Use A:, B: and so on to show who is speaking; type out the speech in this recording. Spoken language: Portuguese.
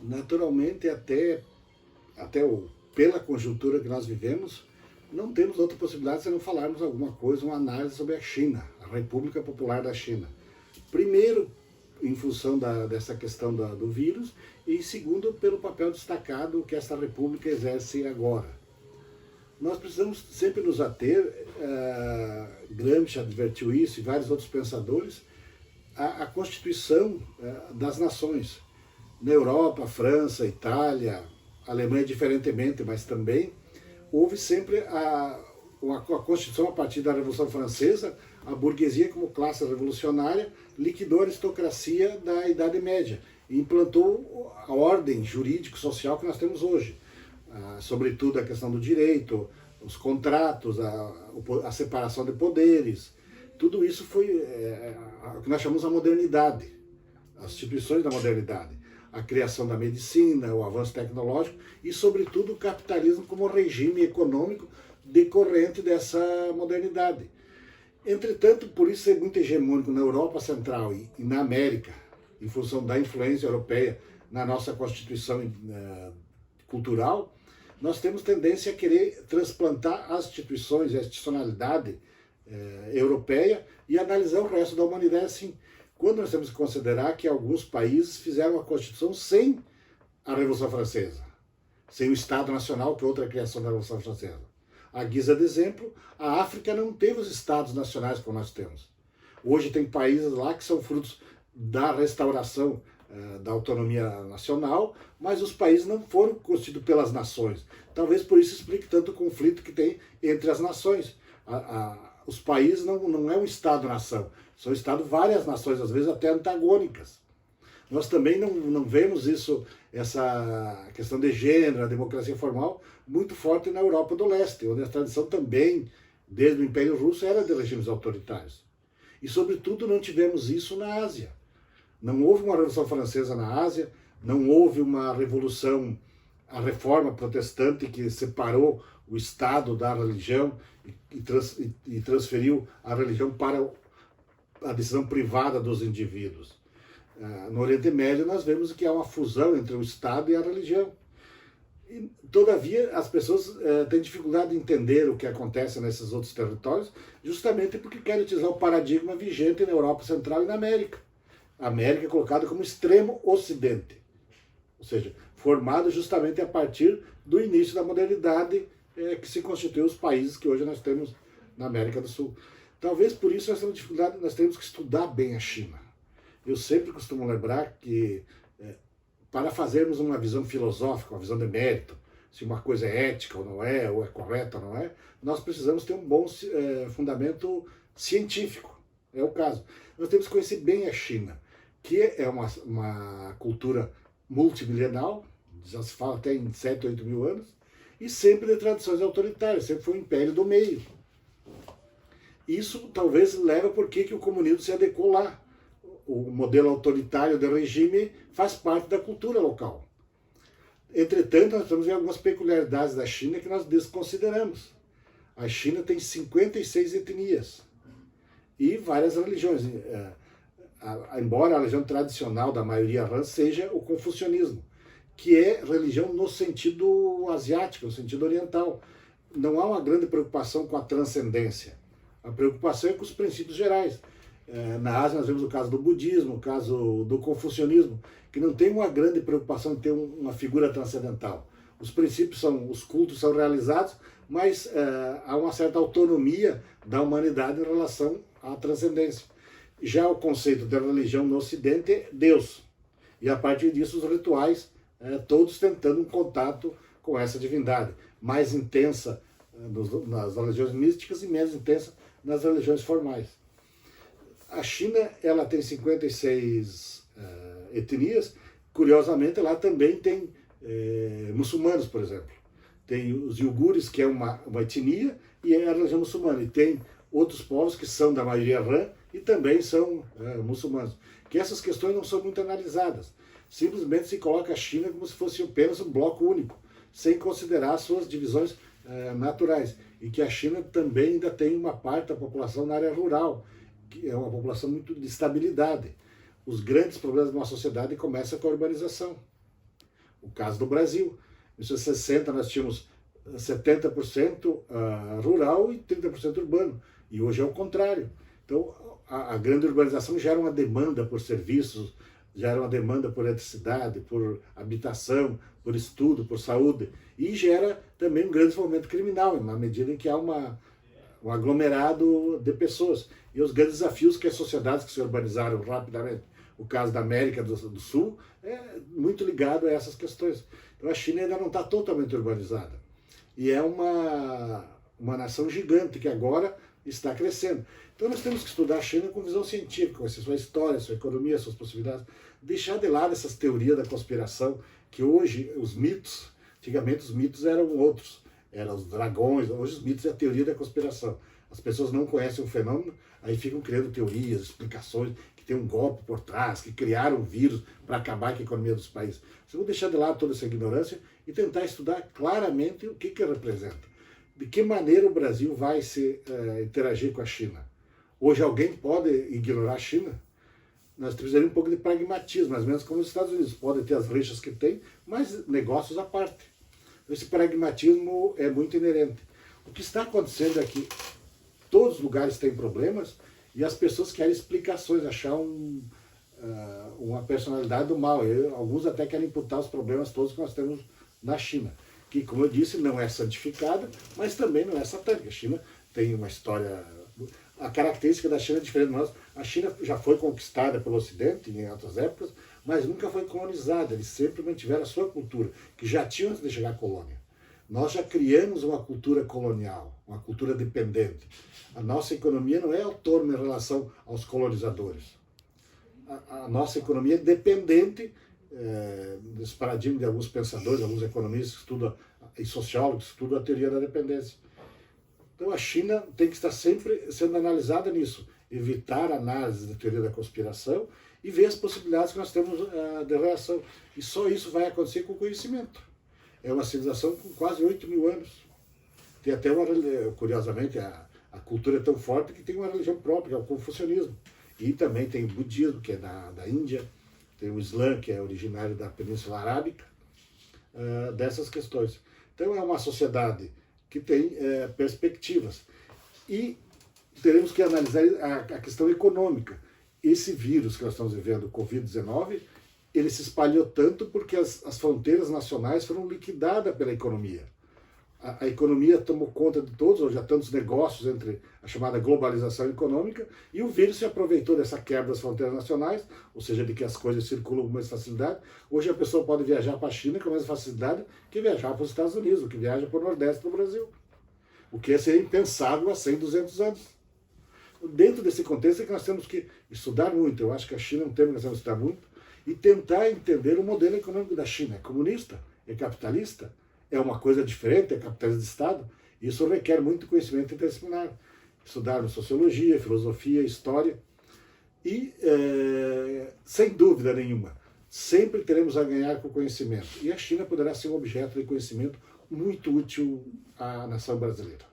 A: Naturalmente, pela conjuntura que nós vivemos, não temos outra possibilidade se não falarmos alguma coisa, uma análise sobre a China, a República Popular da China. Primeiro, em função dessa questão do vírus, e segundo, pelo papel destacado que essa república exerce agora. Nós precisamos sempre nos ater, Gramsci advertiu isso e vários outros pensadores, a Constituição das Nações. Na Europa, França, Itália, Alemanha diferentemente, mas também, houve sempre a Constituição a partir da Revolução Francesa, a burguesia como classe revolucionária liquidou a aristocracia da Idade Média e implantou a ordem jurídico-social que nós temos hoje. Sobretudo a questão do direito, os contratos, a separação de poderes, tudo isso foi o que nós chamamos de modernidade, as instituições da modernidade, a criação da medicina, o avanço tecnológico e, sobretudo, o capitalismo como regime econômico decorrente dessa modernidade. Entretanto, por isso ser muito hegemônico na Europa Central e na América, em função da influência europeia na nossa constituição cultural, nós temos tendência a querer transplantar as instituições, a institucionalidade europeia e analisar o resto da humanidade assim. Quando nós temos que considerar que alguns países fizeram a Constituição sem a Revolução Francesa, sem o Estado Nacional, que é outra criação da Revolução Francesa. À guisa de exemplo, a África não teve os Estados Nacionais como nós temos. Hoje tem países lá que são frutos da restauração da autonomia nacional, mas os países não foram constituídos pelas nações. Talvez por isso explique tanto o conflito que tem entre as nações. Os países não é um Estado-nação, são várias nações, às vezes até antagônicas. Nós também não vemos essa questão de gênero, a democracia formal, muito forte na Europa do Leste, onde a tradição também, desde o Império Russo, era de regimes autoritários. E, sobretudo, não tivemos isso na Ásia. Não houve uma Revolução Francesa na Ásia, não houve uma revolução, a reforma protestante que separou o Estado da religião e transferiu a religião para a decisão privada dos indivíduos. No Oriente Médio nós vemos que há uma fusão entre o Estado e a religião. E, todavia, as pessoas têm dificuldade de entender o que acontece nesses outros territórios, justamente porque querem utilizar o paradigma vigente na Europa Central e na América. A América é colocada como extremo ocidente, ou seja, formado justamente a partir do início da modernidade que se constituiu os países que hoje nós temos na América do Sul. Talvez por isso nós temos dificuldade, nós temos que estudar bem a China. Eu sempre costumo lembrar que para fazermos uma visão filosófica, uma visão de mérito, se uma coisa é ética ou é correta ou não é, nós precisamos ter um bom fundamento científico. É o caso. Nós temos que conhecer bem a China, que é uma cultura multimilenal, já se fala até em 7, 8 mil anos, e sempre de tradições autoritárias, sempre foi um império do meio. Isso talvez leva por que o comunismo se adequou lá. O modelo autoritário do regime faz parte da cultura local. Entretanto, nós temos algumas peculiaridades da China que nós desconsideramos. A China tem 56 etnias e várias religiões. Embora a religião tradicional da maioria Han seja o confucionismo, que é religião no sentido asiático, no sentido oriental. Não há uma grande preocupação com a transcendência. A preocupação é com os princípios gerais. Na Ásia nós vemos o caso do budismo, o caso do confucionismo, que não tem uma grande preocupação em ter uma figura transcendental. Os princípios os cultos são realizados, mas há uma certa autonomia da humanidade em relação à transcendência. Já o conceito da religião no Ocidente é Deus. E a partir disso os rituais, todos tentando um contato com essa divindade, mais intensa nas religiões místicas e menos intensa nas religiões formais. A China ela tem 56 etnias, curiosamente lá também tem muçulmanos, por exemplo. Tem os iugures, que é uma etnia, e é a religião muçulmana. E tem outros povos que são da maioria Han e também são muçulmanos. Que essas questões não são muito analisadas. Simplesmente se coloca a China como se fosse apenas um bloco único, sem considerar suas divisões naturais. E que a China também ainda tem uma parte da população na área rural, que é uma população muito de estabilidade. Os grandes problemas de uma sociedade começam com a urbanização. O caso do Brasil. Em 1960 nós tínhamos 70% rural e 30% urbano. E hoje é o contrário. Então, a grande urbanização gera uma demanda por serviços, gera uma demanda por eletricidade, por habitação, por estudo, por saúde. E gera também um grande desenvolvimento criminal, na medida em que há um aglomerado de pessoas. E os grandes desafios que as sociedades que se urbanizaram rapidamente, o caso da América do Sul, é muito ligado a essas questões. Então a China ainda não está totalmente urbanizada. E é uma nação gigante que agora está crescendo. Então nós temos que estudar a China com visão científica, com sua história, sua economia, suas possibilidades. Deixar de lado essas teorias da conspiração, que hoje os mitos, antigamente os mitos eram outros, eram os dragões, hoje os mitos é a teoria da conspiração. As pessoas não conhecem o fenômeno, aí ficam criando teorias, explicações, que tem um golpe por trás, que criaram um vírus para acabar com a economia dos países. Você vai deixar de lado toda essa ignorância e tentar estudar claramente o que representa. De que maneira o Brasil vai interagir com a China? Hoje alguém pode ignorar a China? Nós precisamos um pouco de pragmatismo, mais ou menos como os Estados Unidos. Podem ter as rixas que tem, mas negócios à parte. Esse pragmatismo é muito inerente. O que está acontecendo é que todos os lugares têm problemas e as pessoas querem explicações, achar uma personalidade do mal. Alguns até querem imputar os problemas todos que nós temos na China, que, como eu disse, não é santificada, mas também não é satânica. A China tem uma história... A característica da China é diferente de nós. A China já foi conquistada pelo Ocidente em outras épocas, mas nunca foi colonizada. Eles sempre mantiveram a sua cultura, que já tinha antes de chegar à colônia. Nós já criamos uma cultura colonial, uma cultura dependente. A nossa economia não é autônoma em relação aos colonizadores. A nossa economia é dependente desse paradigma de alguns pensadores, alguns economistas que estudam, e sociólogos que estudam a teoria da dependência. Então a China tem que estar sempre sendo analisada nisso, evitar a análise da teoria da conspiração e ver as possibilidades que nós temos de reação. E só isso vai acontecer com o conhecimento. É uma civilização com quase 8.000 anos. Tem até curiosamente, a cultura é tão forte que tem uma religião própria, que é o confucionismo. E também tem o budismo, que é da Índia, tem o Islã, que é originário da Península Arábica, dessas questões. Então é uma sociedade que tem perspectivas. E teremos que analisar a questão econômica. Esse vírus que nós estamos vivendo, o Covid-19, ele se espalhou tanto porque as fronteiras nacionais foram liquidadas pela economia. A economia tomou conta de todos, hoje há tantos negócios entre a chamada globalização econômica, e o vírus se aproveitou dessa quebra das fronteiras nacionais, ou seja, de que as coisas circulam com mais facilidade. Hoje a pessoa pode viajar para a China com mais facilidade que viajar para os Estados Unidos, ou que viaja para o Nordeste do Brasil. O que seria impensável há 100, 200 anos. Dentro desse contexto é que nós temos que estudar muito. Eu acho que a China é um tema que nós temos que estudar muito, e tentar entender o modelo econômico da China. É comunista? É capitalista? É uma coisa diferente? É capitalismo de Estado? Isso requer muito conhecimento interdisciplinar. Estudar sociologia, filosofia, história. E, sem dúvida nenhuma, sempre teremos a ganhar com o conhecimento. E a China poderá ser um objeto de conhecimento muito útil à nação brasileira.